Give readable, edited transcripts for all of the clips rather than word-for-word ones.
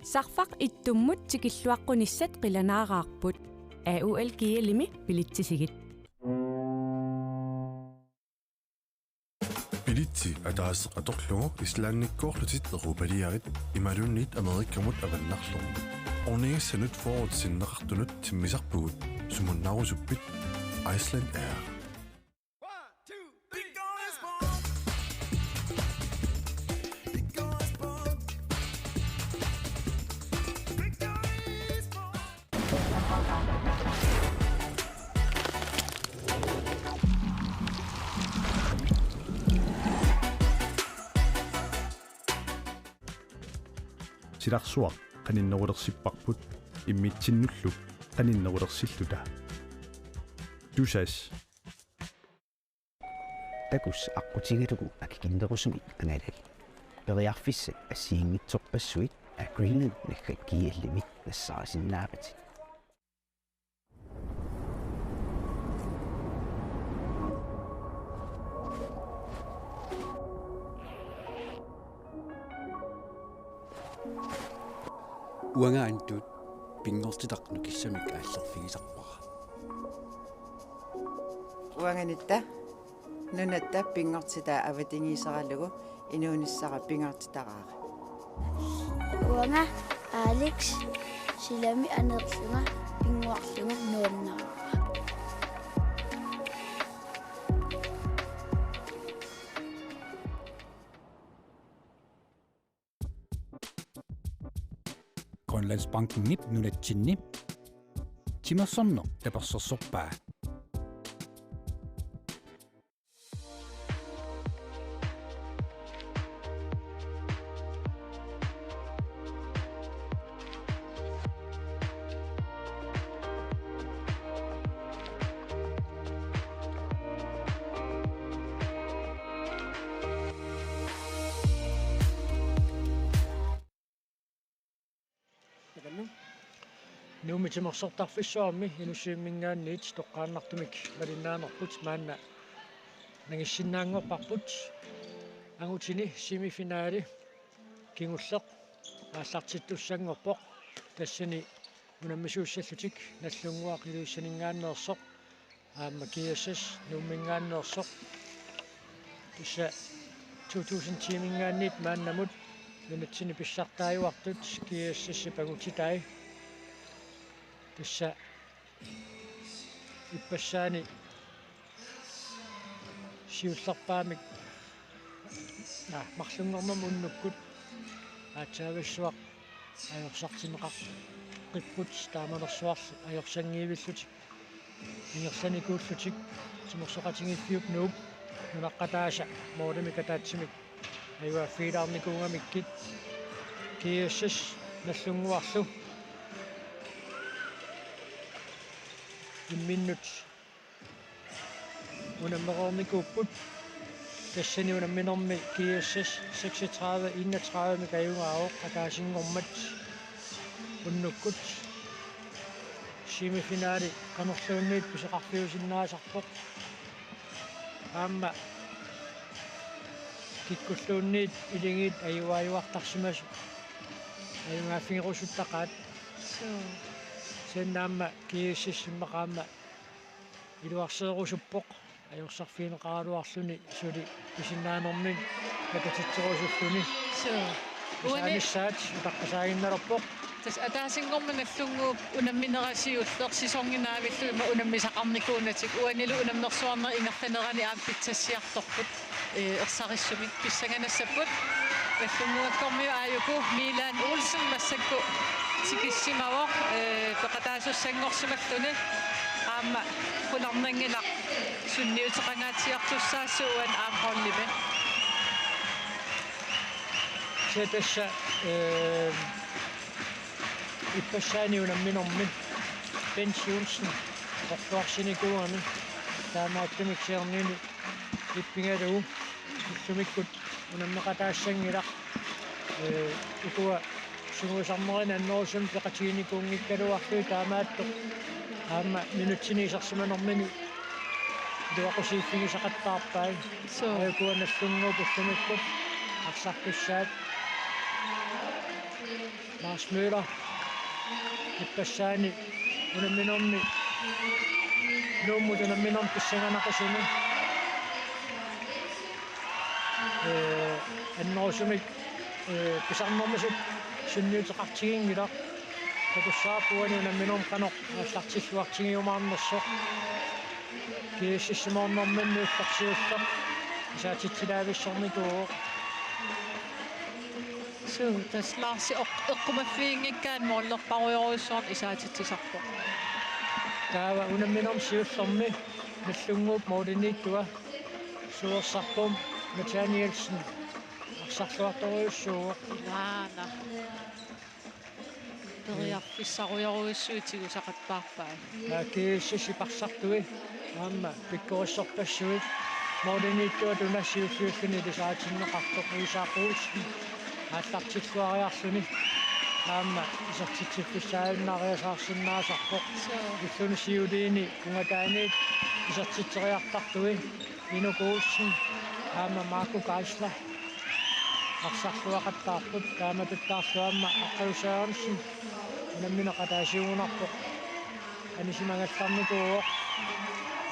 Sarfaq ittummut tikilluaqqunissat qilanaaqaarput AUL kiilimi pilitsisigit. Pilitsi ataas atorlugu islaannikkoorlutit erupaliarit imalunnit amerikkamut avannarlormu. Ornigissanut forwardsinneqartunut timmisarpugut sumunnarusuppit Iceland Air. Silarsuaq qaninnerulersipparput immitsinnulluk qaninnerulersilluta tusas takus aqutigilugu akikinderusumi analali periarfissat assiingitsorpassuit Greenland nakkiillimit nassarasinnaapati uangaantut pingortitaqnu kissamik aallerfigisarpara uanganitta nunatta pingortita avatingiisaralugu inuunissara pingortitaqaara uanga Alex silami anerlunga pinguarlunga nuannaa Grønlandsbanken nip nunatsinni timersorno tapersorsorpaa Nuumitimersortarfissuarmi inussiimmingaanniit toqqaannartumik malinnaanarput maanna nangissinnaanngorparput angutini semifinaali kingulleq aallartittussangorpoq tassani unammissuussallutik nallunguaq iluissaningaanneersoq aamma kiassas nuummingaanneersoq tissa 2000 tiimingaanniit maannamut nunatsini pissartaajuartut kiassassi pangutitai tassa ippasaani siullarpaamik mарлунгорнам уннуккут аатсаависсуақ ajorсартинеқар қиппут тааманерсуарл ajorsangiivillут ингерсаникууллутик тимерсоқатингиффиуп нууп нунаққатааса моодамикатаатсимик аюа филаарникуунгамиккит киассас наллунгуарлу imminnut unammerornikuupput tassani unamminermi kiassas 36 31 mikajungaaoq akaasingormat unnukkut semifinaali qanerluunniit piseqarfiusinnaasarpoq aamma kikkulluunniit ilingiit ajuaajuartarsimasu ajungaafingerusuttaqaat sennaamma kiississimaqaamma iluarseerusuppoq ajorсарфинеqarluarluni suli pisinnaanэрmik katatitserusulluni unissaat utaqqasaaginnalerpoq tas ataasingorman allunguup unamminerasiulleq sisonginaavillui ma unammisaqarnikuunatik uanilu unamnersuarner ingerlanerani aappitsassiartorput ersarissumik pissanganassaput allunguakkormiu aajuku Milan Olsen massakku tikissimawoq peqataasussanngorsimalluni aamma qunarnangilaq sunniuteqangaatiartussaassuuan aamqorlime setassa ippasaani unamminermit pensionsen orluarsinikuuami taamaattumik seernini ippingaluu иллумиккут унаммеқатаассангилақ икуа сугусармерин аннерусум пеқатигиникуунгиккалуарлуи таамааттоқ аама минутсинисарсиманермини дуақусииффигисақаттаарпаа айкуаналлунгуу пуллумиккут арсарписсаат Lars Møller иппассаани унамминорми нууммут унамминорм писсаганақасуни аннерусумик писарнэрмасут сунниутеқартигингила такуссааппуани унамминорм канор аллартиллуартигиумаарнерсо кииссимоорнэрманни улларсиуллер исаатитсилаависсорникуу So, das Lars eqqumaffiingikkaan moollerparuyoruissuart isaatitsisarpo. Taava unamminorm siullermi nallunguup mooliniittua suorsarpum Nathanielsen arsarluartoriussuuq Ilaana. Periarfissaruyoruissuutigu saqatpaarpaa. kiissisiparsartui aamma pikkorissorpassui mooliniittua tunassiulliulluni lisaatinneqartoq uisaaquussi ааллартиллуариарлуни аама исертитсиффиссаавиннариасаарсиннаасарпоқ иллуни сиулиини унгатааниит исертитсериартартуи инукууссин аама Марко Гайслер арсарлуақаттаарпут тааматуттаарлуамма аққиусаарнсин намминеқатаасиуунарпоқ анисимагалларникуу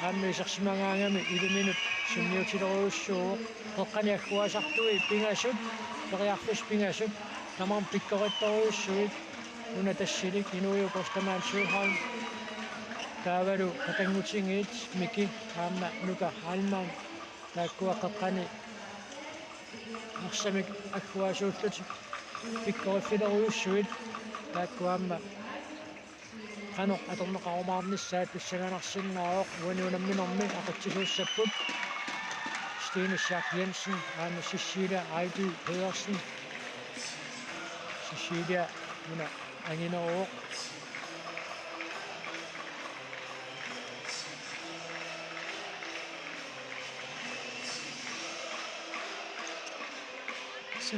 аама исерсимагаангами илиминут сунниутилеруйуссуу тоққаниаггуасартуи пингасут периарфис пингасут тамам пиккоритторуйуссуит уна тассилик инуиу постамаан суухан таавалу катангутингиит мики аама нука халман тааккуаққани арсамик аггуасууллут пиккориффилеруйуссуит тааккуамма qano atorneqarumaarnissaat pissaganarsinnaaroq uaniunamminormi aqutsisuussapпут Stine Schack Jensen aama Cecilia Ejby Pedersen Cecilia una angineroq So,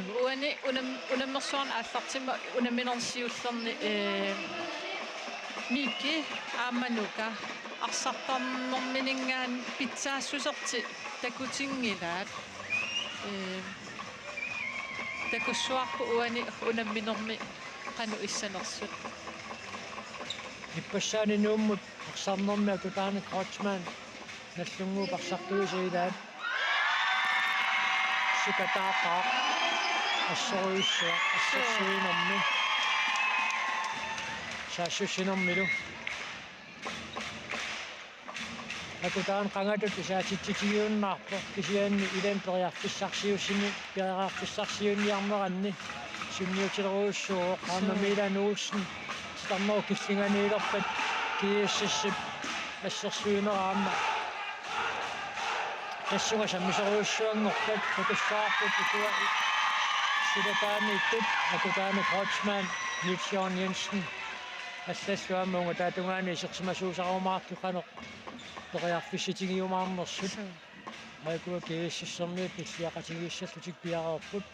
unammersuarn aallartima unamminorsiullerni Miki aamanuka arsartarnerminingaan pitsaasusserti takutingilaat takussuarpu uani unamminormi qanu issanersut иппассаани нууммут арсарнэрми акутаани Крочман наллунгуу парсартуисиилаат сикатаақаа ассоруиссуа ассерсуинэрми саашуссинэрмилу акутаан qangatut isaatitsitigiunnаарpo кисиаанни илаан периарфиссарсиуссини периарфиссарсиунниарнеранни сунниутилеруйуссуу qaamamilaanuussen тарноо киллинганиилерпат кииссиссип ассерсуинераама тассунга саммисеруйуссуангорпат такуссаарпут итуа силатаанииттут акутаани Крочман Nils-Jørgen Jensen аллассуаммунга таатунгаани исерсимасуусарумаарту qano периарфисситигиумаарнерсут айкуа кииссиссерниит пиллиақатигииссаллутик пиареерпут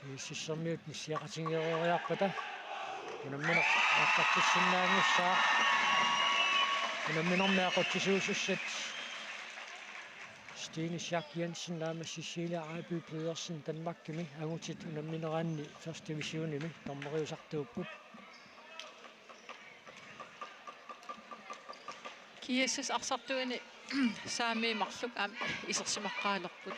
кииссиссерниут пиллиақатигиериарпата унаммина артартиссиннаангуссаа унамминорми ақутсисуусуссат Stine Schack Jensen наама Cecilia Ejby Pedersen Danmarkimi агутит унамминераанни first divisionimi тормериусартууппут kiissis arsartuini saamiimarluk isersimaqqaalerput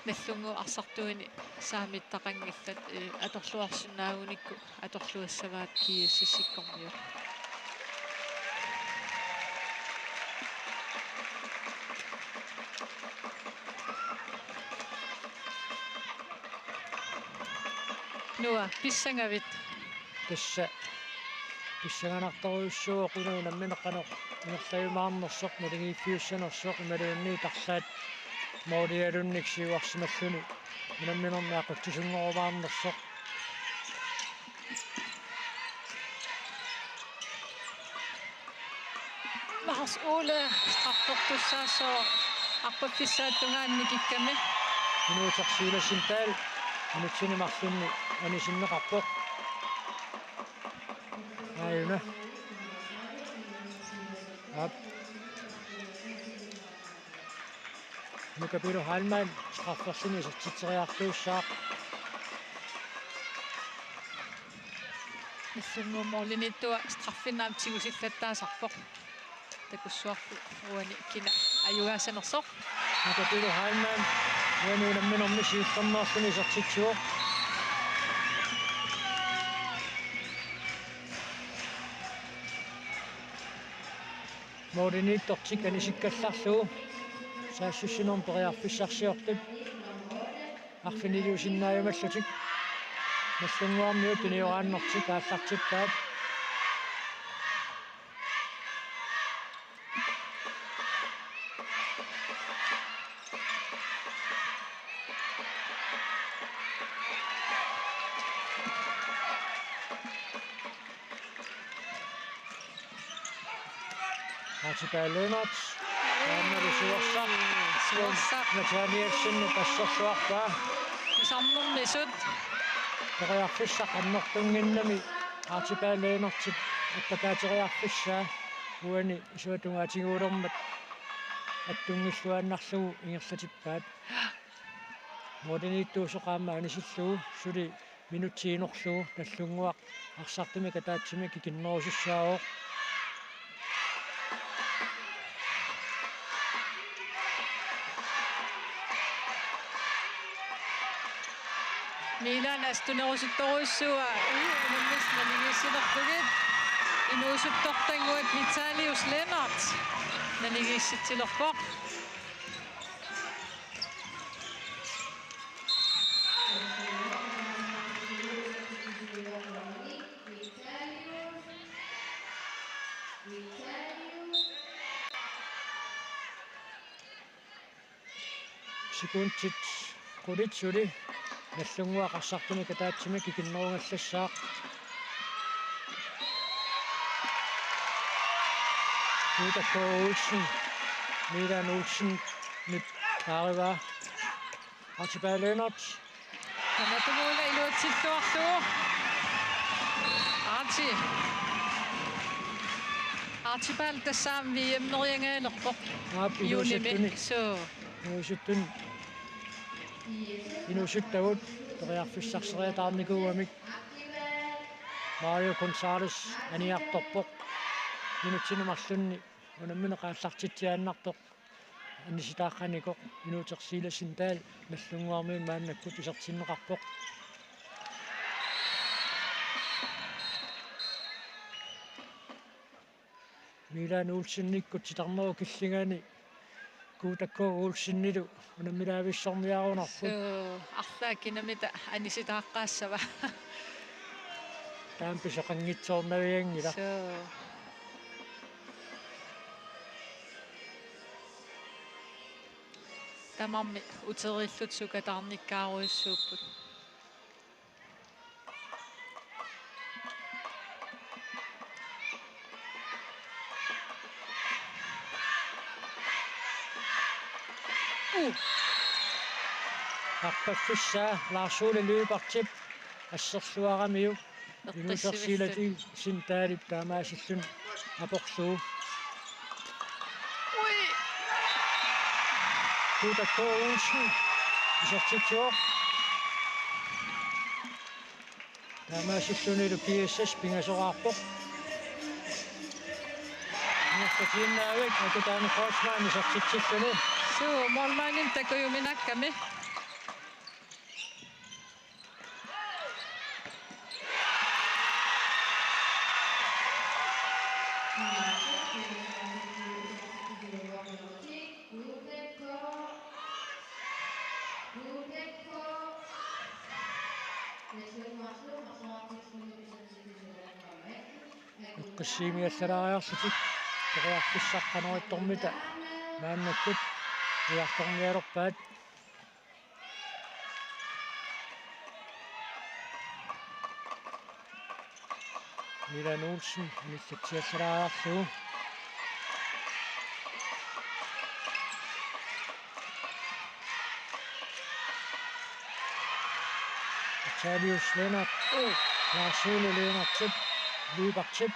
наллунгу арсартуини саамиттақангиллат аторлуарсинаагуникку аторлуассаваат кииссиссиккормиу нуа писсангавит тасса писсаганарторуйуссуу qununammineqqanoq нерлаюмаарнерсоқ налигииффиуссанерсоқ ималуунни тарлаат моодиалунник сиуарсималлуни унамминерми ақуттисунгорумаарнерсоқ Lars Ole straffortussaaso arpaffissaattungaannikikками Inuutersiulasintaal inutsinimarlunni anisinneqarpoq ayuna ap Mikapiru Halman straffersini sertiteriartuussaaq Nallunguumorlinittua straffinnaam tigusillattaasarpoq takussuarpu uani kina ajugaasanersoq Mikapiru Halman uanuunamminormi siullernerluni sertitsuoq Morlinittortik anisikkallarluu saassусинорм периарфиссарсиортут арфинилиусиннааюмаллутик наллунгуармиут туниорааннэртик ааллартиппаат Archibald Suorsaq Nataniassinni passersuarpaa isarnernisut periarfissaqannertunginnami Archibald appakaateriarfissaa uani isuatungaatiguulermat attungilluannarlugu ingerlatippaat modiniittuusoqaamma anisilluu suli minutiinorlugu tallunguaq arsartumi kataatsimi kikinnerusussaaoq Milan astunerusuttoruussua unummis nanigissilertugit inuusuttortanguat Vitalius Lennart nanigissitsillerpoq Sikuntit qulitsuli nallunguaqarsartumi kataatsimi kikinnerungallassaaq Peter Olsen Milan Olsen mit Ariva Archibald Lennart Kanatuguula iluutsilluarlugu Archibald tassaam VM-neriangaanerpoq juunimi soo inuusuttun inuusuttagut teriarfissarseriyataarnikuuamik Mario Gonzalez aniartorpoq minutsinumarlunni unammineqaallartitsiaannartoq annisitaaqqanikoq inuutersiilassintaal nallunguarmiin maannakkut isertinneqarpoq Milan Olsennikkut sitarneru killingaani kuutakko Olsennilu unammilaavissarmiarunarput арлаакинамита аниситааqqаассава таамписеқангитсоорнавиангила тамарми утериллут сукатаарниккааруйуссууппут Arpaffissaa Larsule løbertip asserluaramiu inuusersiilati sintaalip taamaasillun aporluu Kuutakko Olsen isertitsuoq taamaasillunilu PSS pingasoraarpoq Nastatiinnaavik akutaani Forsman isertitsilluni suu morlaanin takujuminakkami qissiimiallaraariarlutik teriarfissaqqanerittormita maannakkut iartormialorpaat Milan Olsen nillatsiallaraariarlugu Italius Lennart. Larsule Lennartip. Lybertip.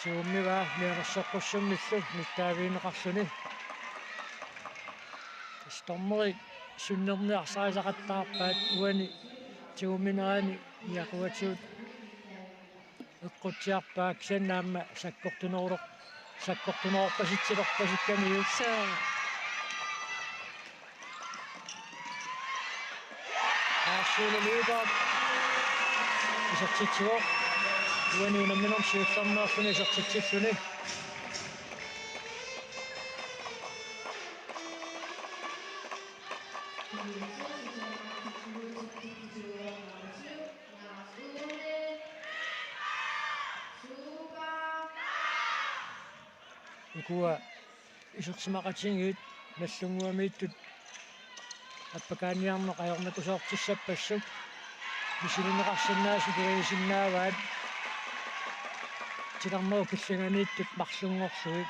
Tuummiva mianersoqqussummillu mittaaviineqarluni. Stormeri sunnerniarsaisaqattaarpaat uani tuummineraani iaquvatiut eqqutiarpaak sannaamma sakkortunerorpasitsilerpasikkamiu. Larsule Lennart. Isertitsuoq uani unamminerm siullarnerluni isertitsilluni. Ukua isertimaqatingiit nallunguamiittut appakaaniarneq ajornakusoortissappassuk misiluneqarsannaasuk irisinnaavaat tilarneru killanganiittut marlungorluit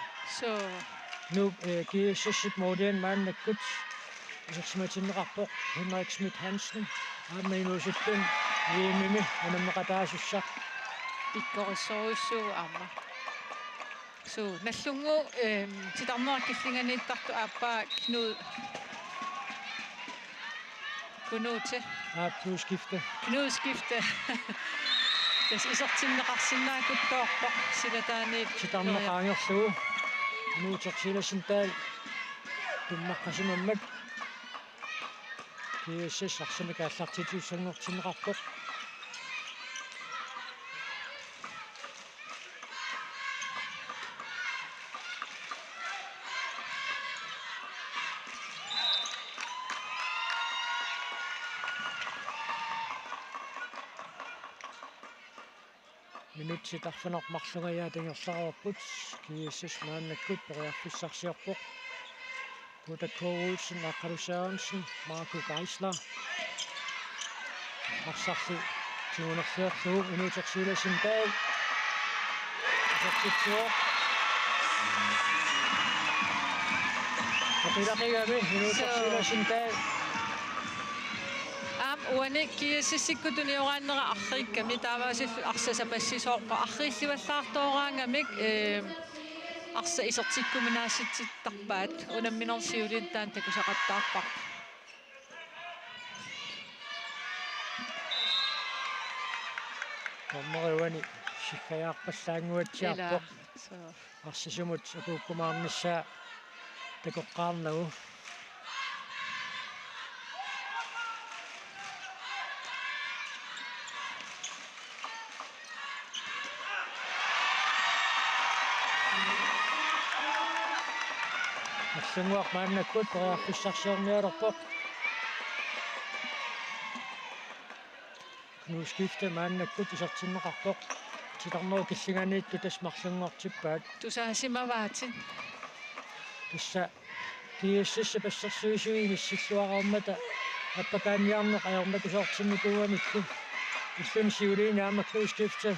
nu kiissassit modern maannakkut isertimatinneqarpoq Henrik Schmidt Hansen aamainuusittun iimimi anammeqataasussaq pikkorissorussuu aama nallungu titarnerakillinganiittartu aappaa Knudse. Knudskifte. Das isertinneqarsinnaakuttoorpoq silataaniit titarneqaangerlugu nuutersilasintaal tummaqqasimammak kiissas arsamikaallartituussangortinneqarpoq minutsi tarfanermarlungayaatangерлаарput kiissas maannakkut poriarfissarsiorpoq Kuta Koulsen aqalusaaransen Marco Geisler arsarlu tuunerfiorlugu inuutersiulasintaal isertitsuoq qilaqigami inuutersiulasintaal uani kiississikutuni oraannera arrikkami taavaasil arsasapassisoorpa arrilluallaartooraangamik arsa isertikkuminaassitsittarpaat unamminersiulittaan takusaqattaarpaq Normeri siffajaarpallaanguatsiarpoq arsasumut akuukkumaarnissaa takoqqaarnagu Sengwaq maannakkut poriarfissarsiornialerpoq Knudskifte maannakkut isertinneqarpoq titarneru killinganiittu tasmarlungortippaat tusaasimavaatin tassa kiissassa passersuisui missilluaqarmata appakaaniarneq ajornakusoortinnikuuamikku illun siuliini aama Knudskifte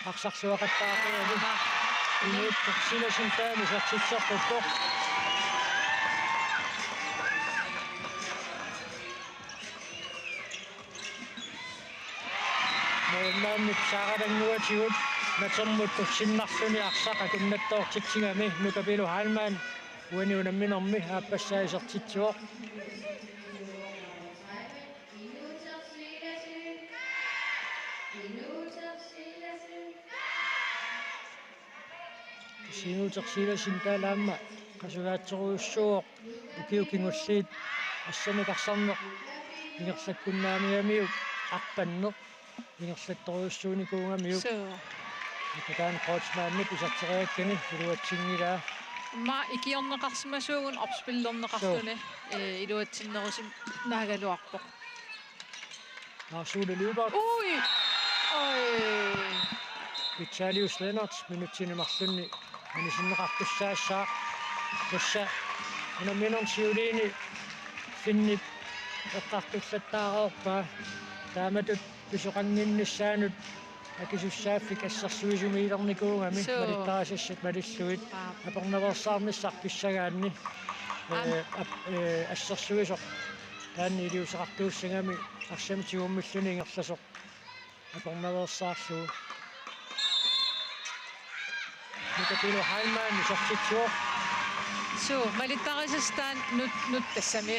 aqsarsuaqattaaqalu inuuttersilasintaani isertitserpuppoq Naannut saaqalanguatigut natermut tussinmarluni arsaqa kunnattoortitsigami nukapilu haalmaan uani unamminermi aappassaa isertitsuoq sinuutersilasintaalaamma qasugaatseruussuoq ukiukingulliit assamiqarsarneq ingerlakkunnaamiamiuk arpanneq ingerlattoriussuunikuungamiuk taan qootsmaannip iserteriakkani iluatsingilaa ma ikiorneqarsimasuugun arspillerneqartuni iluatsinnerusim naagaluarpoq Larsule Lennart ui Italius Lennart minutsinimarlunni anisinneqartussaassaa tassa unamminersiuliini finnip eqqartullattaareerpaa taamatut pisoqanginnissaanut akisussaafik assarsuisumiilernikuungami malittarasassat malilluit aperneversaarnissarpissagaanni assarsuisoq таанни илиусеқартууссагами арсамитигуммиллуни ингерласоқ акорнаверсаарлуу митапилу хаймаани сортитсуоқ So, малиттарисастаан нуттассами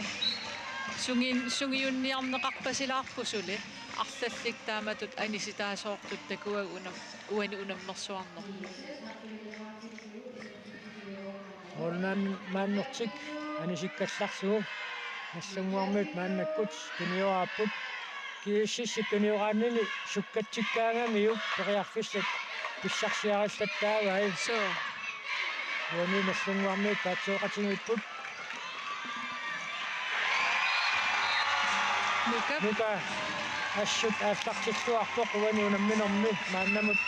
сунгиунниарнеқарпасилаарпусули арлаллик тааматут аниситаасоортут такуаг уани унаммерсуарнер. Орнан мааннертик анисиккалларсуу нассангуармит мааннаккут туниорааппут кииссисси туниорааннини суккатсиккаагамиу периарфиссат писсарсиараллаттаавай So, уани нассангуармит таатсеоқатингиппут нука ассут ааллартиллуарпоқ уани унамминерми мааннамут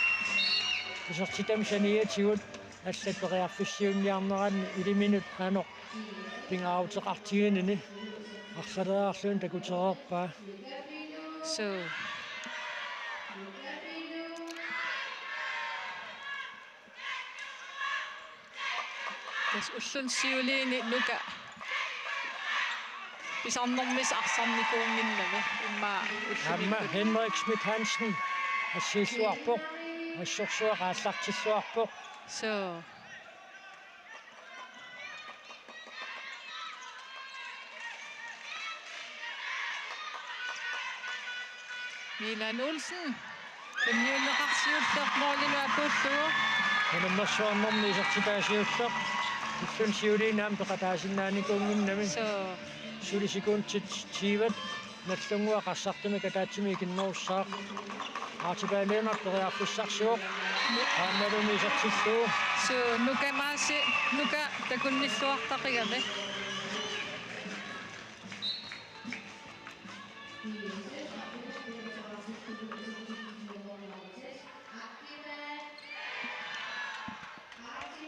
исертитам саниатигут аллат периарфиссиунниарнеранни илиминут аано пингаавутеқартигинини арсалераарлуун такутерерпаа so. Das ullun siuliini nuka pisarnermis arsarnikuunginnami imma Amma Henrik Schmidt Hansen ассииллуарпоқ ассорсуақ ааллартиллуарпоқ So. Milan Olsen. Kunniunneqarsiullermoorlinuapullugu. нэммерсуарнэрми исертитаасиуллеқ уллун сиулинаам пеқатаасиннааникуунгиннами So. сулисикуунтит тиват наллунгуа qassartumi kataatimi kinnerussaaq аартибаалеэмак периарфиссарсуоқ аамалуми исертиллуу So nuka maasi nuka takunnilluartaqigami.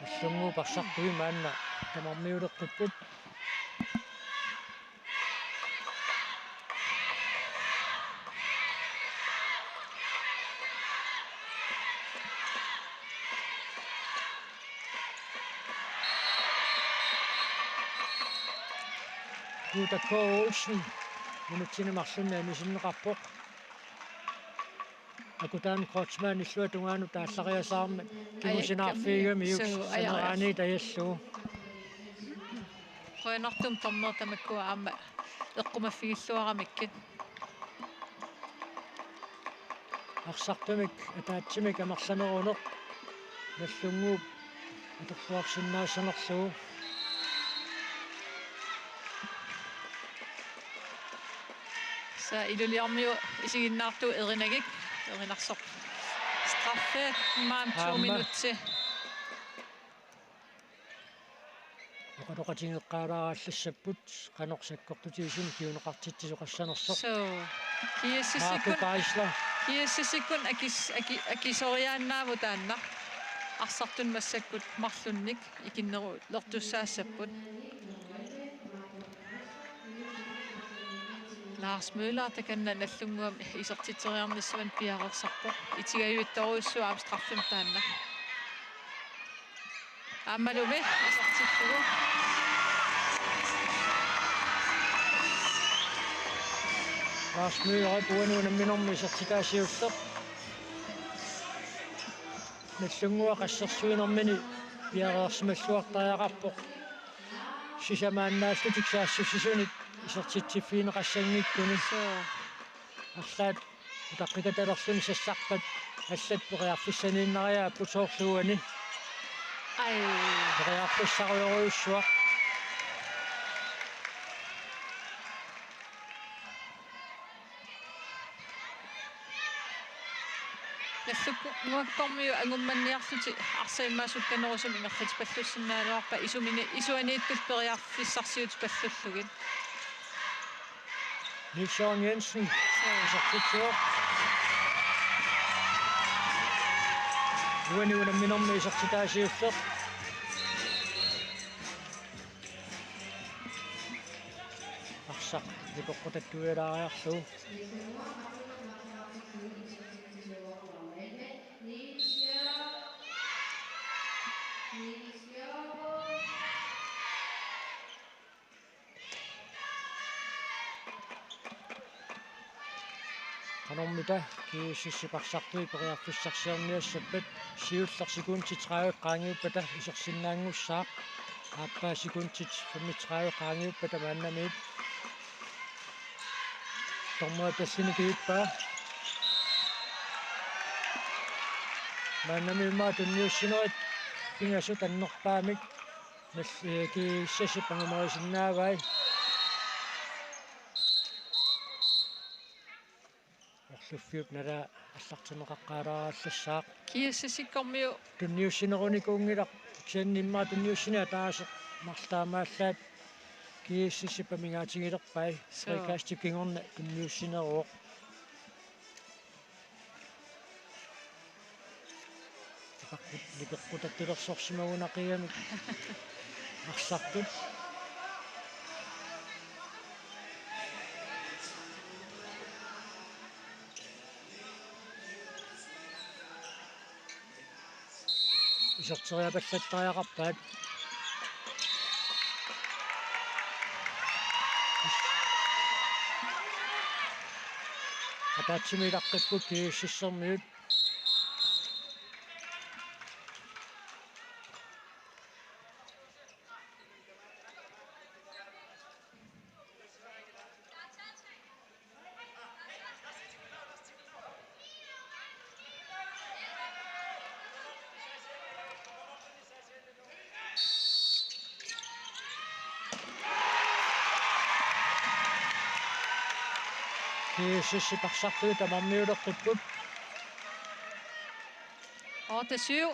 уллунгуу парсартуи маанна тамармиулеққиппут Юта Коулсен минутсинемарлунни анисиннеқарпоқ акутаан крочман иллуатунгаану тааллариасаарми кимусинаарфигами юк санераани таяллуу Qoinartum tornertamakkua aamma eqqumaffigiluaramikkin. арсартумик атаатсимик амерланеруунеқ наллунгууп аторфуарсиннаассанерлуу Sa iluliarmiu isiginnaartu erinagik erinarsoq. Straffe maam 2 minutsi. оқалоқатингеққаалаараллассаппут қанорсаккортутигисуни киунеқартитсисоқассанерсоқ So kiassissikun kiassissikun akisoriaannaavut taanna арсартун массаккут марлунник икиннеру лертуссаассаппут Lars Møller takanna nallunguam isertiteriarnissuan piarersarpo itigayuittaruussua aam straffim taanna Aammalumi isertittugu Lars Møller puanuunamminormi isertikaasiulleq наллунгуа qassерсуинэрмини пиареерсималлуартариақарпоқ сисамааннааллутик саассуссисуник исертитсиффиинеқассангиккуни арлаат утаққикаталерлуни сассарпат аллат периарфиссанииннариаа путоорлуани ай периарфиссаруйоруйуссуа Nallukku nguakkormiu angummanniarluti arsaimmaasukkanerusum ingerrit pallussinnaaloarpa isuaniittut periarfissarsiut pallullugi Nilsson Jensen isertitsuoq уаниунамминэрми исертитаасиуллеқ арсақ липоққутаттуилаариарлуу qanormita kiississiparsartui periarfissarsiarniassappat siullarsikuntit 30 qaangiuppata isorsinnaangussaaq aappaassikuntit 35 qaangiuppata maannamiit tormua tassinikiippaa maannamiimmaa tunniussinerit pingasut annerpaamik kiissasipangumerisinnaavai orluffiup nala аллартимеқаққаалаараллассаақ kiissassikkormiu tunniussinerunikuungilaq kiannimmaa tunniussinaa taase марлаамааллаат кииссипамигаатигилерпай рикаастикингорна tunniussineruoq таққут ликеққутаттилерсорсимагунақиамик арсартут исертериапаллаттариақарпаат атаатсимилаққиппут кииссиссермиут кииссипарсартуи тамармиулеққиппут Ортасиу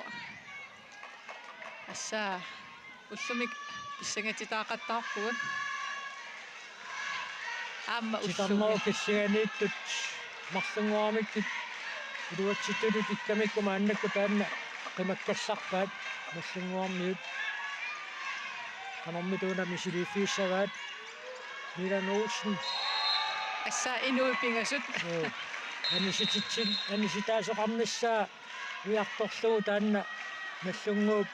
ассаа уллумик иссангатитаақаттаарпугут аама ситарноо киссиганииттут марлунгуармиккит илуатситтулут иккамиккума аннакку таанна қимаккассарпаат марлунгуармиут канормитууна мисилиффииссаваат милануусн ассаа инуиппингасут анисититсин аниситаасоқарниссаа уиарторлугу таанна наллунгууп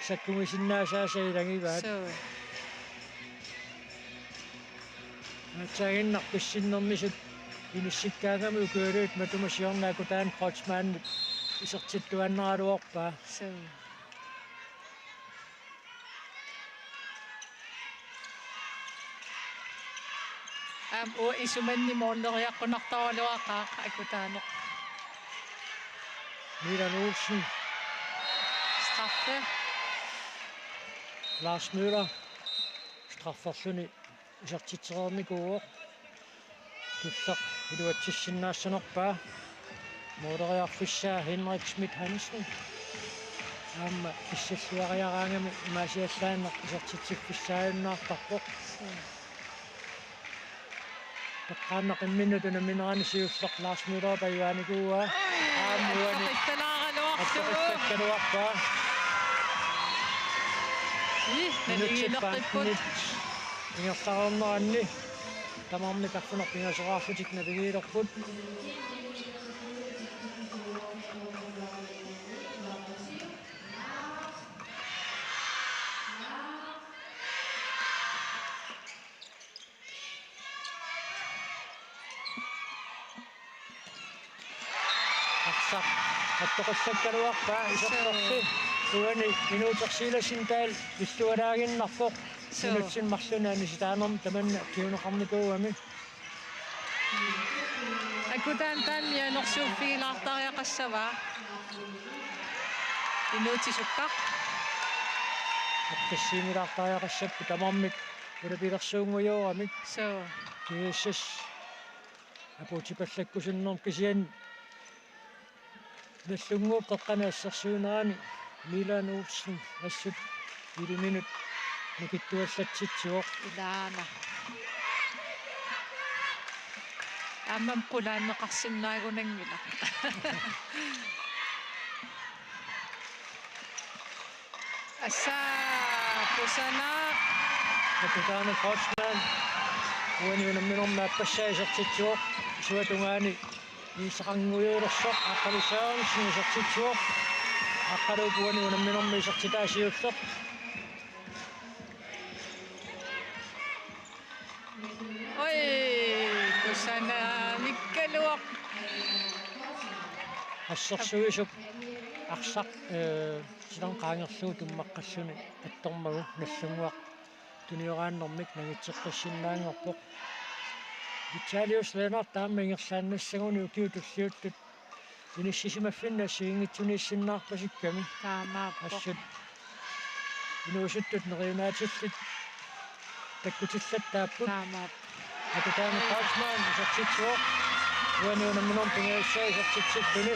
саккумисиннаасаасаа илагиваат атсаагиннар писсиннэрмисут иниссиккаагами укуалуут матумасиорнааку таан кротсмааннут исертиттуаннералуорпаа о исуманни моорнериаққунартаралуақаа акутаанеқ Milan Olsen straffe Lars Møller strafferluni isartitserermikuuo tussaq iluatsissinnaassanerpaa mooderiarfissaa Henrik Schmidt Hansen аама исsalluariaraangami имаасиаллааннақ isartitsiffiссааюннаартарпоқ таққааннақ имминутуна минерани сиуллеқ Lars Møller паюааникууа аамуани аттоқиссаккалуарпаа нэлигилерпиппут ингерларернеранни тамарми каффунер пингасораарлутик навигилерпут аттоқиссаккалуарпаа исерторси уани минутерсиласинтаал виллуалаагиннарфоқ минутсин марлунаани ситаанерм таманна киунеқарникууами акутаан таанниа норсууффигилаартариақассаваа инуутисуккақ аттассиимилаартариақассаппу тамармик улапилерсуунгуйоорамик кииссас апуутипаллаккусуннерм кисиан наллунгууп қеққанаассерсуунерани Milan Olsen ассут 1 минут никиттуаллатситсуоқ илаана аммам қулааннеқарсиннаагунангила ассаа пусана атутаана Кротсман уаниунамминэрмааппассаисертитсуоқ суатунгаани исақангуйуулерсоқ аққалусаарнисни исертитсуоқ аққалуп уаниунамминэрми исертитаасиуллеқ ой пусана миккалуа Assorsuuq. ассерсуисуп арсақ силан qaangerlugu tummaqqassuni attormagu nallunguaq tuniорааннэрмик нагитсеққиссиннаангорпоқ Vitalius Lennart тааммингерлааннассагуни укиу туллиуттут иниссисимаффинна сиингитсунииссиннаарпасикками таамааппо ассут инуусуттут нериунаатиллит таккутиллаттааппут таамаап ататаами паусмаан исертитсуоқ уаниунамминорм пингаассаа исертитситтуни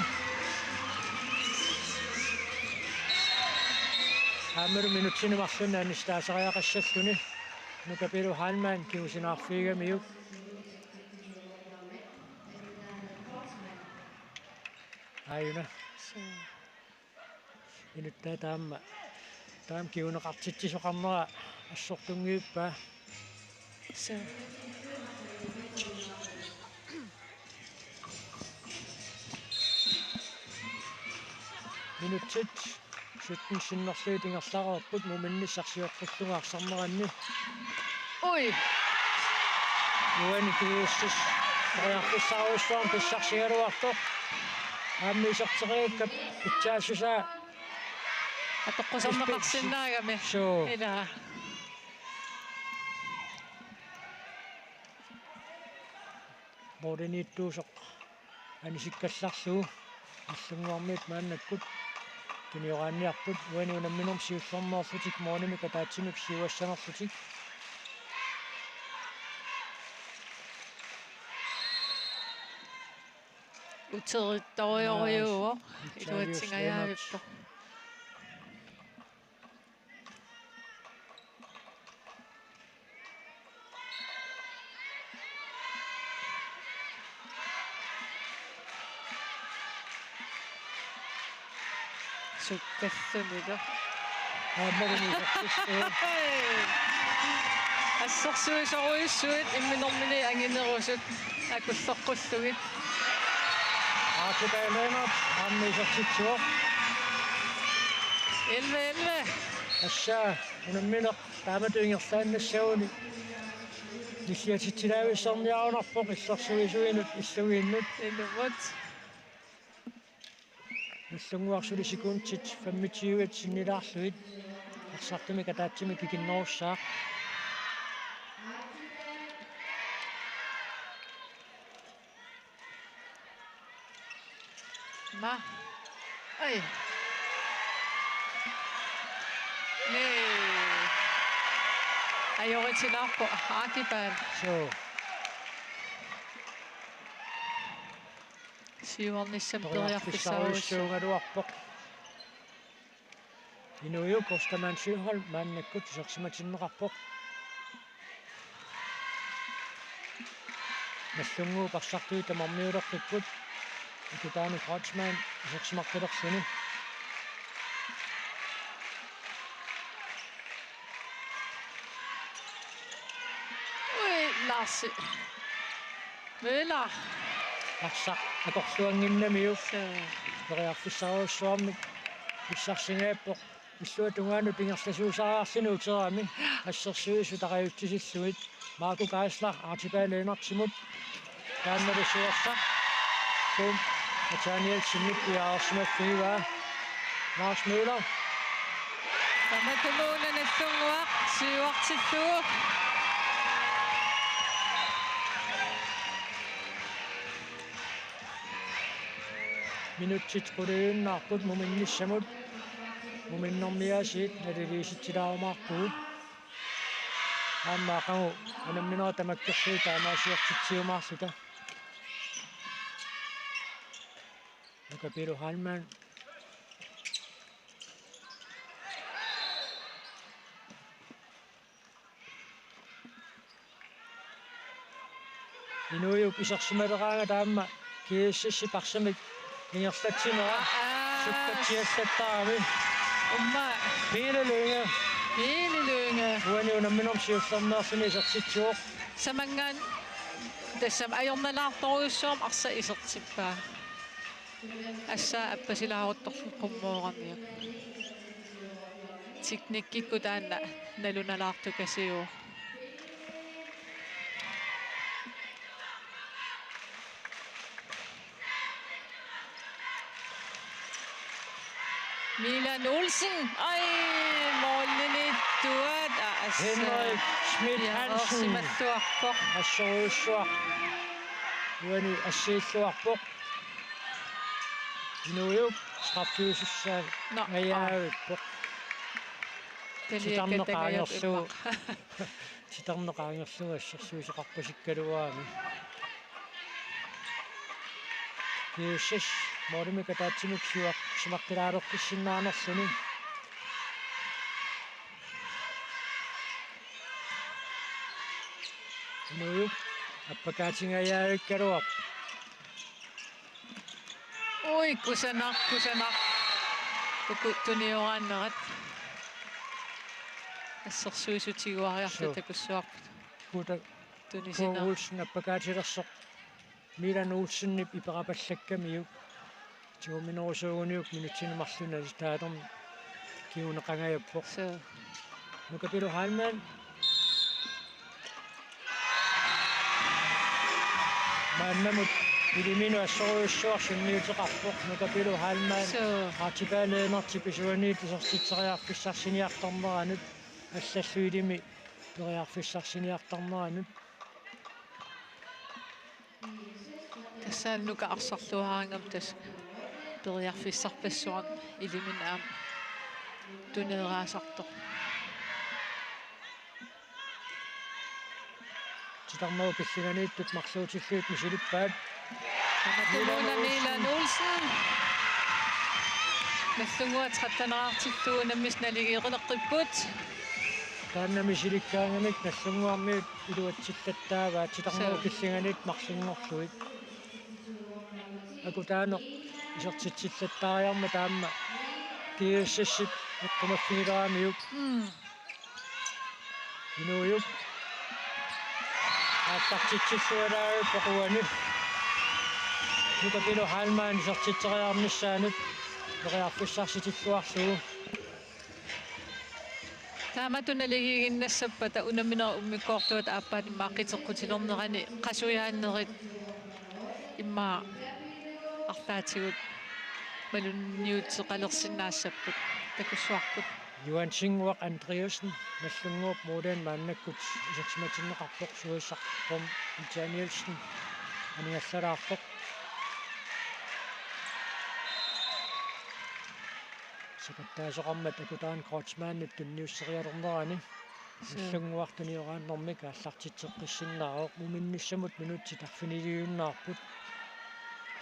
Амер минутсини марлунна анистаасариақассаллуни нукапилу хаалмаан киусинаарфигамиук айуна инуттаа таам киунеқартитсисоқарнера ассортунгиуппаа минутсит суттин синнерлуутингерлаарерпут муминниссарсиоққуллугаарсарнеранни ой юани киуссис ариарфиссаруиссуарн писсарсигалуартоқ ааммисертерииккап питсаассусаа атоққусарнеқарсинаагами соо ила модерниттуусоқ анисиккалларлуу аллунгуармиит мааннаккут тuniораанниарпут уаниунамминорм сиуллэрнерлутик мооними катаатсимик сиуассанерлутик утеритториориуо илуатсингаjaavippo суккассунила ааммагумисартиссуу ассорсуисоруиссуит имминормини ангинерусут акуллоққуллугит аатутаалаанерт ааммисартитсуоқ элве ассаа унамминеқ тааматуингерлааннассагуни ниллиатитсилаависсарниарунарпоқ иллерсуисуинут иллугииннут элвот иллунгуарсули секундтит 25 синнилаарлуит арсартими катаатсими кикиннеруссаа ма ай не айоритилаарпо аакипаан соо сиуарниссам периарфиссааруссуу суугалуарпоқ инуйу костаман сиухал мааннаккут серсиматиннеқарпоқ наллунгуу парсартуи тамармиулерпиппут икутаани фрачман серсимарпилерсуни ой ларси вела арсақ акорлуангиннамиу периарфиссааруссуармик писсарсингааппоқ иллуатунгаану пингерласуусаараарсину утерами ассерсуису тариутсисиллуит Марко Гайслер Archibald Lennartsimut таанналисуарса тум Nathaniel Schmidt яарсмаффиуа Lars Møller тамакунуунан аллунгуақ сиуартиллуу минутсит пулуиннаарпут муминниссамут муминнэрмиасиит налилииситсилаарумаарпугут ааммаақагу анамминера тамаккерсуи таамаасиортитсиумаарсута нукапилу халман инуйук исерсималераага таамма кииссисси парсамик ингерлатсинера суккатсиаллаттаарами умма пилелунга уаниунамминорм сиуллернеерсуни исертитсуоқ самангаан тассам ajornalaartoruissuam arsa isertippaa асса аппасилаарутторлу qummuoramia tiknikkikku taanna nalunalaartukasiu Milan Olsen. Ej, målene tuat. Henrik Schmidt Hansen. Simattuarpo. Assoruussuaq. Uani assiilluarpoq. Inuiup straffiusussaa ngayaavippoq. Titarneqaangersugu. Titarneqaangersugu assarsuuseqarpasikkaluaami. Kiussas morimika taatsimik suaq simaqqilaalerqissinnaarnerluni. Inuiup appakaatingayaavikkaluaq. Oi, kusanak. Tukutunioraanerat. Assersuusutiguariarta takussuarput. Kuta Tunisina. Olsen appakaatilersoq. Milan Olsennip iperapallakkammiuk. Tiguminerusuuniuk minutsinmarluna taatermi kiuneqangajappoq. So. Nukapilu Halman. Maannamut iliminu assoruussuarsunniuteqarpoq nukapilu Halman. So. Artipaaleenertipisuaniit isortitseriarfissarсиниартарнеранут аллаллуилими периарфissarсиниартарнеранут Тассааннука арсарлуараангам тас периарфиссарпассуарн илимин аам тунераасартор. титарнеру пиллиганииттут марлуутиллуут мисилиппаат Таматулуна Milan Olsen. Наллугуа траттанераартиллуунаммис налигиеқилеққиппут. таанна мисиликкаангамик наллунгуармиут илуатсиллаттааваа титарнеру пиллиганиит марлунгорлуит акутаано исертитсиллаттаариарма таама киуссассит эққумаффигиларамиук инуйук аттартитсиллуалаа пақуани нукапилу Халман исертитсериарниссаанут периарфиссарситиллуарлугу Тааматуналигигиннассаппата унаминера уммиккоортуат ааппаат мааққитеққутилернерани қасуяаннерит имма артаатигут малунниутеқалерсинаассаппут такуссуарпут Johan Singwak Andreasen наллунгууп муулаан мааннаккут исертиматиннеқарпоқ суиссарпом Danielsen анигаллалаарпоқ сакаттаасоқармат акутаан Крочмааннит тунниуссериалернерани наллунгуартуниорааннэрмик ааллартитсеққиссиннаароқ муминниссамут минутти тарфинилиуиннаарпут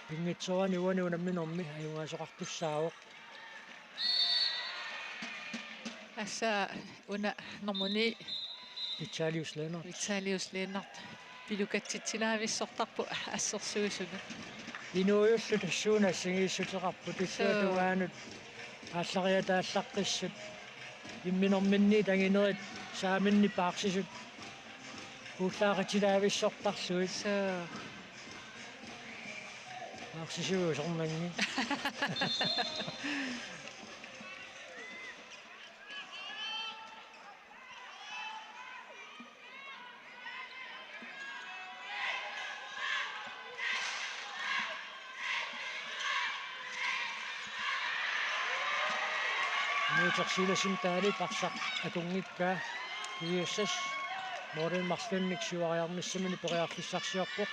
пингитсуани уани унамминерми аюнгаасоқартуссаавоқ асса уна нормуни Vitalius Lennart пилукатситсилаависсортарпу ассерсуусуна инуйуллу тассууна сигииссутеқарпу туллуатугаанут ааллариатааллаққиссут имминэрминни тагинерит сааминни паарсисут ууллааратилаависсортарлуит паарсисуусорманги нуутэрсиласим таали парсақ акунгикка киуссас морин марлунник суариарниссамини периарфиссарсиарпоқ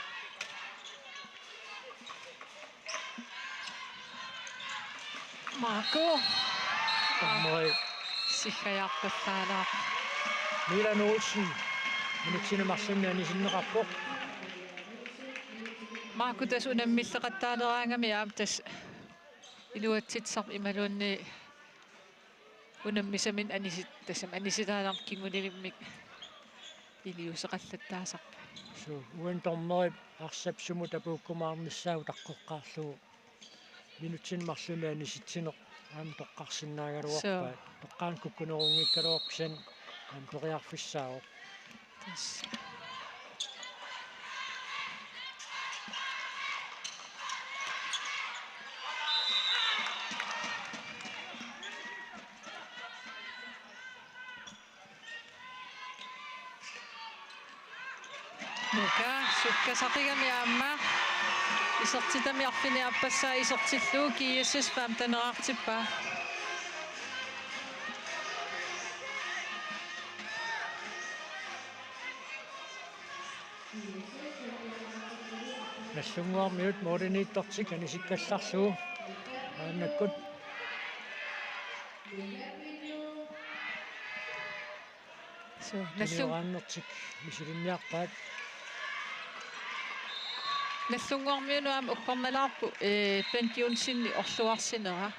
Marco аммой сихаяарпаффаалаа Milan Olsen минутсина марлунниани синнеқарпоқ Marco тас унаммиллеқаттаалераангами аам тас илуатситсар ималуунни унаммисамин анисит тасам аниситаалар кингулилиммик илиусеқаллаттаасарпа су уан тормерит арсапсуму тапууккумаарниссаагу таққоққаарлугу минутсин марлуниани ситсинеқ аам тоққарсинаагалуарпаа тоққаан куккунерунгиккалуарписан аам периарфиссаавоқ тас Nuka sukkasaqigami aamma isertitami arfini appasaa isertilluu kiiussas faamtaneqartippa наллунгуармиут моодинииттортик анисиккалларсуу ааннаккут so наллунгуарнертик мисилинниарпаат наллунгуармиунуам уккарналаарпу пентиунсинни орлуарсинера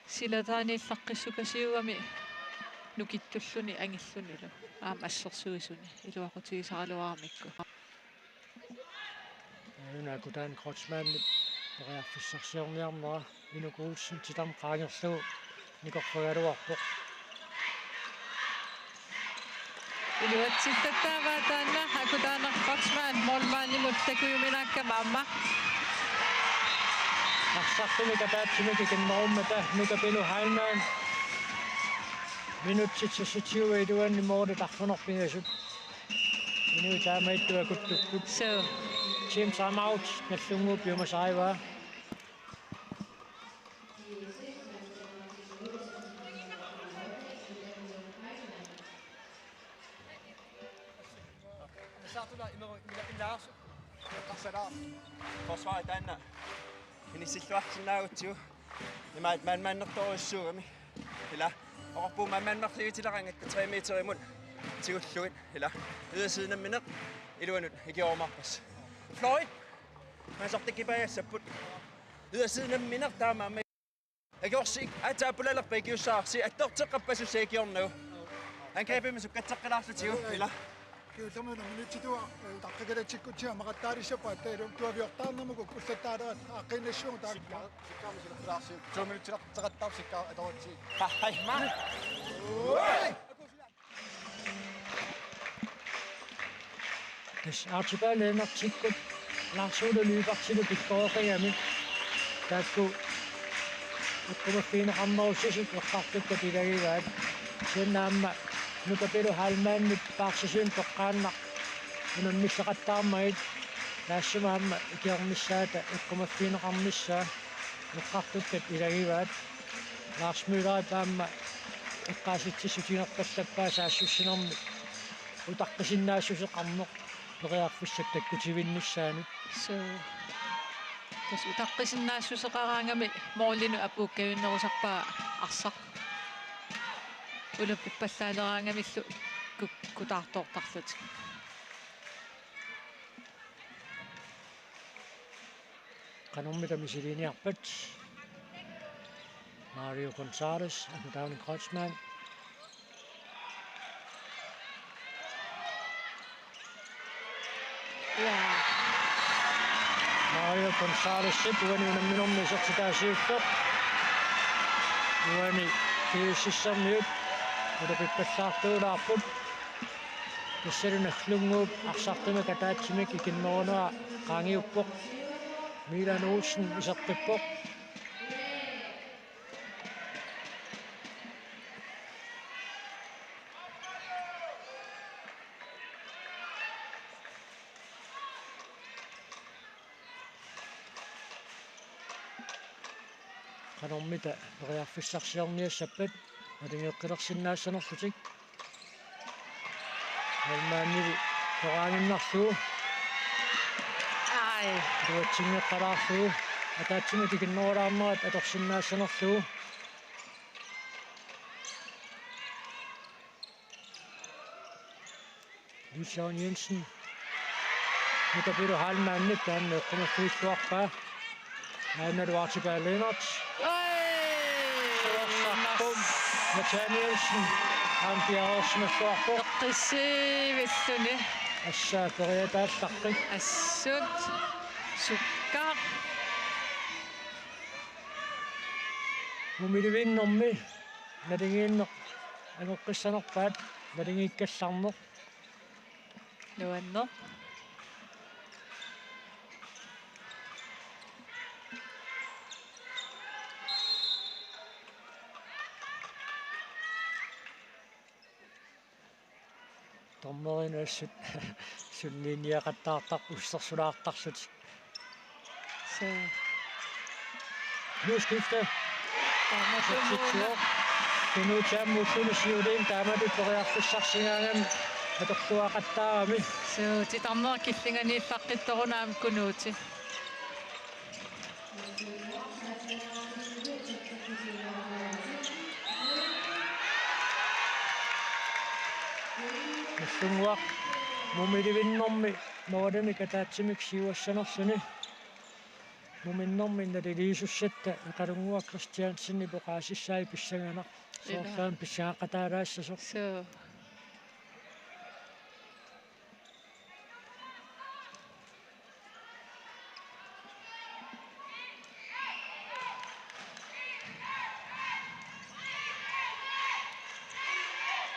силатаанииллаққиссукасиугами нукиттуллуни ангиллунилу аама ассерсуисуни илуақутигисаралуарамикку нунакутаан кротсмааннит периарфиссарсиорниарнера минукуулсин титам qaangерлугу никорфагалуарпоқ илуатситтаттааваатаанна акутаанерпартмаан молмаанимут такуюминааккамаама арсартуми катаатсимики киннеруммата нукапилу хайлнаан минутситситтиуа илуанни моори тарфунерпигасут минутаамаиттуа куттуккут so team time out наллунгуу пиумасаиваа Forsvaret Danna. Inissilluarsinnaagutsiu. Imaat mannertoruissuugami. Ila orpu mannerliutilarangatta 3 meterimut. Tigulluit ila ydersidenammineq iluanut ikiormarpas. Floyd. Masortikipaajassaput. Ydersidenammineq taamaama. Agorsik ataapulallerpa ikiussaarsi attorteqqappasussaakiornuu. Angrebimisukkatteqqalaarlutiu ila Kiutamana minutitua taqqagalachikkutia maqattaarissapa taarum tuaviortaarnamuku kullataaraat aqqinassuung taakka sikkaamisulaarsi 2 minutilaq teqattaarsikka atorutsi hai ma Des archipelanertikkut laarsuululuyuparsilu pikkooriami taakku ukkumafiineqarnerussusut eqqartukka pilagigaat siannaamma nukapelu halmaannut paarsisuun toqqaannaq unammisseqattaarmagit taassamaamma ikiormissaata ukkumafiineqarnissaa eqqartukkat ilagigaat laarsmüüleri paamma eqqaasitsissutinerpallappaa saassussinermi utaqqisinnaasusseqarneq periarfissat takkutivinnissaanut so tas utaqqisinnaasusseqaraangami moorlinu apuukkaviunnerusarpaa arsaq улаппаллаалераангамиллу кутаартоортарлут кануммита мисилиниарпат Mario Gonzalez акутаани Кротсман Mario Gonzalez сипуани унамминорми сертитаасиуффеқ уани киуссиссарниут улаппаллаартуулаарпут тассалунахлунгууп арсартума катаатсимик икиннерунера qaangiuppoq Milan Olsen исертиппоq qanormita periarfissarsiorniassappat алингеққилерсиннаассанерлутик алмааннили тораангиннарлуу ай дуатсингеққалаарлуу атаатсимати киннерулаарнерат аторсиннаассанерлуу Lucian Jensen нутапиру хаалмааннит таанна эққумаффииллуарпаа аанналу Archibald Lennart Nathanielsen han bjergsmæssorpo qissivilluni assaateriataallaqqiq assut sukkar mumilivinnermi nalingiinneq angoqqissanerpaat nalingiikkallarneq nuanneq Tommerinassut sunniiniaqattaartaq ussersulaartarsut so nuskifte tamasuo kunu chammusulisiulin taamatu periarfissarsingaangam аторлуақаттаарами суу титарнера киллинганииллаққитторунаам кунуути нассунгуақ мумиливиннэрми моралами катаатсимик сиуассанерлүни муминнэрми налилиисуссатта акалунгуа кристиансинни поқаасиссаи писсаганақ соорлаан писсаақатаалаассасо суу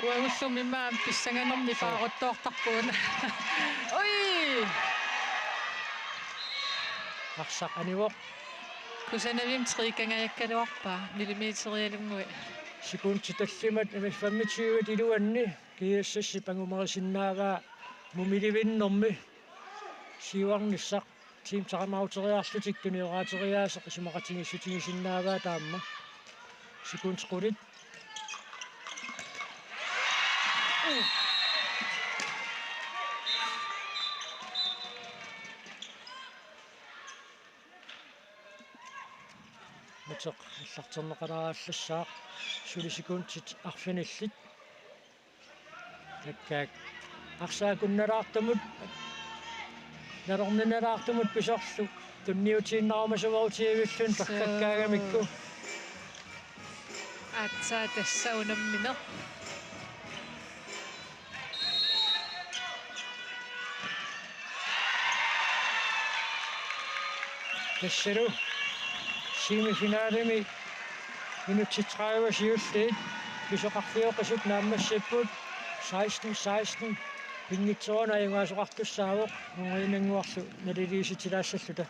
уангуллуми маам писсаганерни паарутtoortarpuuna ой арсақ аниво кусанавим трикангаяккалуарпаа миллиметериалунгуи сикуунти таллимат имаффаммитиуат илуанни киассасси пангумерисиннааваа мумиливиннэрми сиуарниссақ тим тарамаутериарлутик туниораатериаасеқ исумақатингиссутигисиннааваа таама сикуунтеқулит матеқ аллартернеқаларааллассаақ сулисикуунтит арфиниллит таккаак арсаакунналаартамут налорниналаартамут писорлу тунниутииннарамасуваутиивиллун таккаккаагамикку атсаа тассаунамминер тассалу семифиналими минути 30 сиуллиит писоқарфиоқисут нааммассиппут 16 пингитсоона аюгаасоқартуссаавоқ муинангуарлу налилииситилаассаллута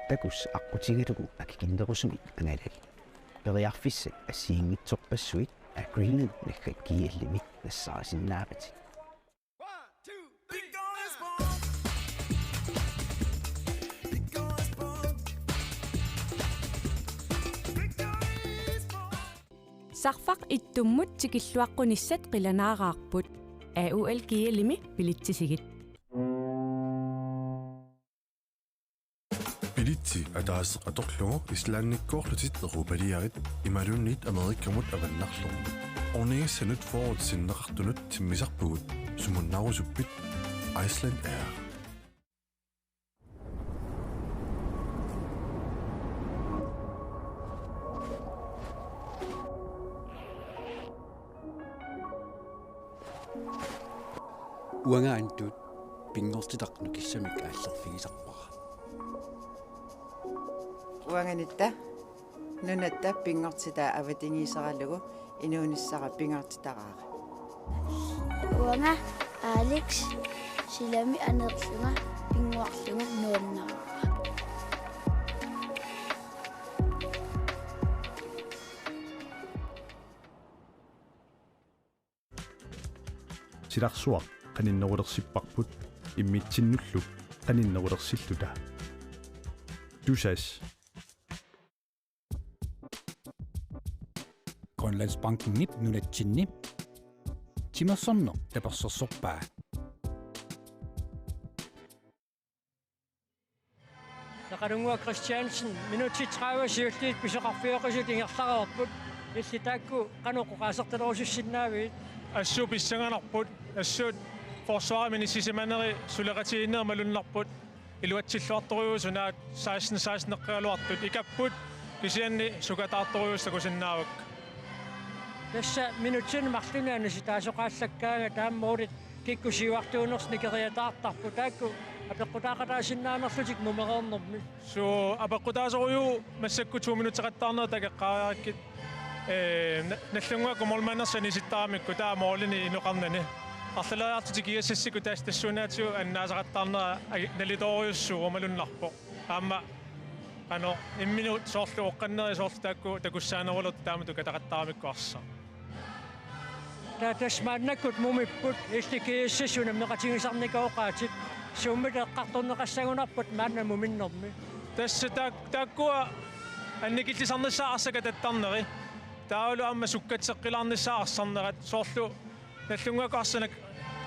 такус аққутигилугу акикиндерусумик ангалал периарфиссат ассиингитсорпассуит агринен наггат киаллимик нассаарисиннаапати сарфақ иттуммут тикиллуаққуниссат қиланаараарпут AUL киалими пилитсисигит Biliti атаас аторлугу ислаанниккоорлутит эрупалиарит ималуннит америккамут аваннарлу орнигассанут форвард синнеқартунут тиммисарпугут сумуннарусуппит Iceland Air уангаантут пингортитақну киссамик ааллерфигисарпара уанганитта нунатта пингортитаа аватингисаралугу инуунissara пингортитараара уанга Алекс силами анерлунга пингуарлунга нуаннаа силарсуақ qaninnерулерсиппарпут иммитсиннуллу qaninnерулерсиллута тусас Grønlandsbanken nip nunatsinni timersorno tapersorsorpaa Naqalungua Christiansen minuti 30 siulliit pisoqarfioqisut ingerlaraarput иллитаакку qanuqqaasartalurusussinnaavit ассуу писсаганарпут ассуут форсуарамини сисиманери сулеқатииннермалуннарпут илуатсиллуарторюу сунаат 16 неққиалуартут икаппут кисианни сукатаарторюустакусиннаавак тасса минутсин марлунаана ситаасоқааллаккаага тааммуулит киккусиуартуунерс никериатаартарпу таакку апеққутаақатаасиннаанерлутик нумереернэрми суу апеққутаасоруйуу массакку 2 минутеқаттаарнер такеққаариаккит наллунгуа комолманерсани ситтарамикку таа моолини инуқарнани арлалаартути киассассику таас тассунаатиу аннаасақаттаарнера налиториуссуу малуннарпо аама ано имминут соорлу оққаннери соорлу таакку такуссаанерулерт таамату катақаттарамикку арса тасмааннаккут мумиппут истикиассасуна меқатигисарникаоқаатик сууммит эққарторнеқассагунарпут маанна муминнэрми тасса тааккуа анникиллисарнассаарсака таттарнери таалу аама суккатсеққилаарнассаарсарнерат соорлу наллунгакаарсанак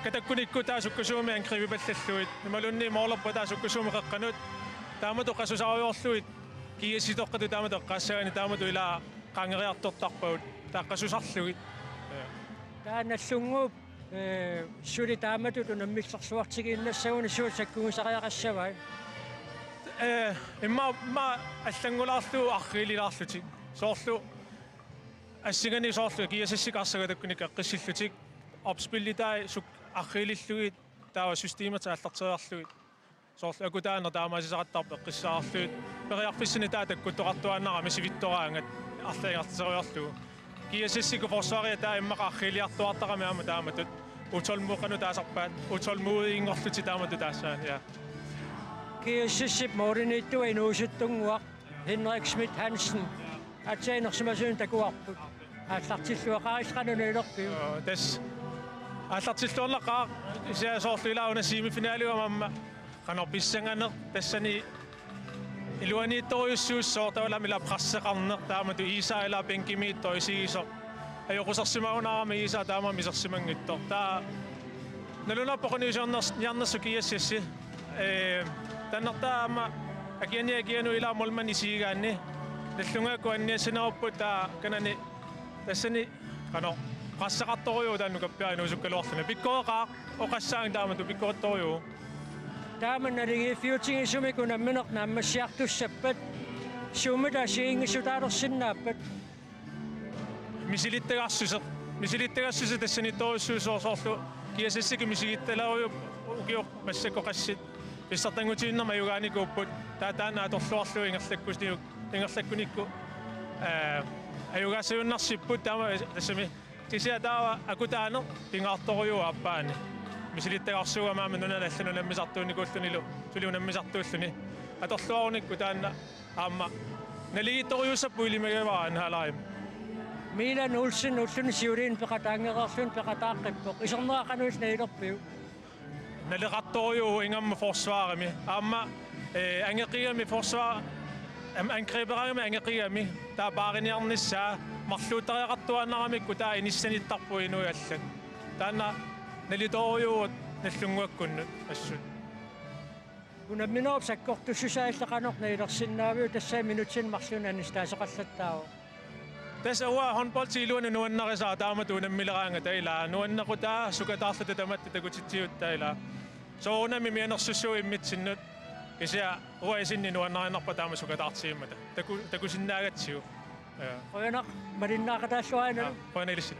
катаккуникку таа суккасууми анкривипаллаллуит ималунни моолерпа таа суккасууми қеққанут таамату қасусариорлуит киаситоққату таамату эққаассагани таамату илаа қангериартортарпагут тааққасусарлугит таа наллунгууп сули таамату тунаммиллэрсуартигииннассагуни суут саккугусариақассавай имма аллангулаарлу аррилилаарлутик соорлу ассигани соорлу киасассикаарсагатаккуник эққиссиллутик опспиллитай сук аррилиллугит таава системата аллартериарлугит соорлу акутаанер таамаасисақаттарпе эққиссаарлугит периарфиссини таатакку тоқартуааннара мисивиттораангат арлаингартисериарлугу киасассику форсуария таа иммақа аррилиартуартарами аама тааматут утолмуқану таасарпаат утолмуиингорлути таамату таассаани я киассиссип мооринниттуа инуусуттунгуақ Henrik Schmidt Hansen атсаинерсимасуун такуарпут ааллартиллуақарисқануна илерпиу тас ааллартиллуарлақаа исиасоорлуилауна семифинаалиуамамма канорписсанганер тассани илуаниитториуссууссоо таваламила прассеқарнер таамату исаила бенкимиитто исигисо ajorusarsimaunaarami isa taama misarsimangittor taa nalunappoqaniusiorners niarnersu kiassassi tannertaama akianu ila molmani siigaanni nallungaakku anniassinaruppu taa kanani tassani qano qassaqartoriu taannukappiarinu usukkaluarluna pikkoeqaaq oqassaang taamatu pikkoertoriu taamannaligi fiutingisumikuna minernaammassiartussappat suumita siingisutaalersinnaappat misilittagassusa tassani toissuusoorsorlu kiasassiki misigittalariu ukior massakkoqassit pissartangutiinnerma yugaanikuupput taataana atorluarlu ingerlakkunikku ayugaasayunnarsipput taama tassami tisia taava akutaaner pingaartoriu appaani misilittagarsuga maama nunalallanu nammisartuunikуулlunilu tuliunammisartuulluni atorluarunikku taanna aamma naligittoriussappu ilimagavara anhaalarim Milan Olsen ulluni siurin peqataangerarlun peqataaqippoq isorneraqanuus nailerpiu naleqartoriu ingamma forsvaarami aamma angeqiami forsvaar angreberagami angeqiami taa paariniarnissaa marluuteriaqartuannaramikku taa inissanittarpu inuallat taanna nalitoriuut nallunguakkunnut assut unamminoob sakkortussusaallaqanor nailersinnaaviu tassaa minutsin marlunanistaasoqallattaao tässä on handbollsiluinen nuonnarisaa taamatuun milleraanga teillä nuonnakutaa sukataarlata tamatta takutitsiuttaila soonami mienersussu immitsinnut isia uaisinni nuonnarnarpa taama sukataartsiimmata takusinnaaгаtsiu qoyana marinnaaqataassuaana qoyanailissi